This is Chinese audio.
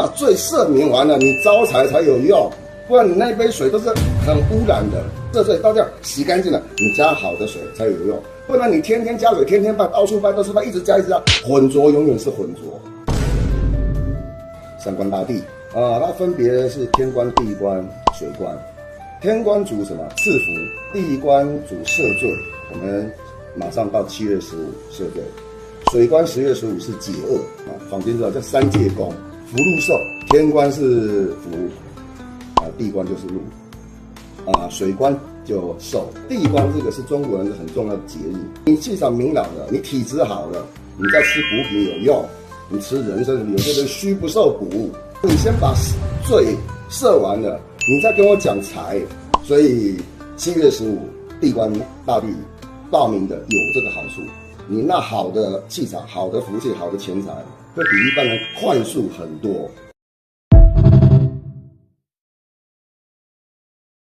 把罪赦免完了，你招财才有用，不然你那杯水都是很污染的。这水倒掉洗干净了，你加好的水才有用，不然你天天加水，天天拌，到处拌，一直加，混浊永远是混浊。三官大帝啊，它分别是天官、地官、水官。天官主什么？赐福，地官主赦罪。我们马上到7月15赦罪。水官10月15是解厄啊，坊间知道叫三界宫，福禄寿。天官是福啊，地官就是禄啊，水官就寿。地官这个是中国人很重要的节日。你气场明朗了，你体质好了，你再吃补品有用。你吃人参，有些人虚不受补，你先把罪赦完了，你再跟我讲财。所以7月15，地官大帝报名的有这个好处，你那好的气场、好的福气、好的钱财，会比一般人快速很多。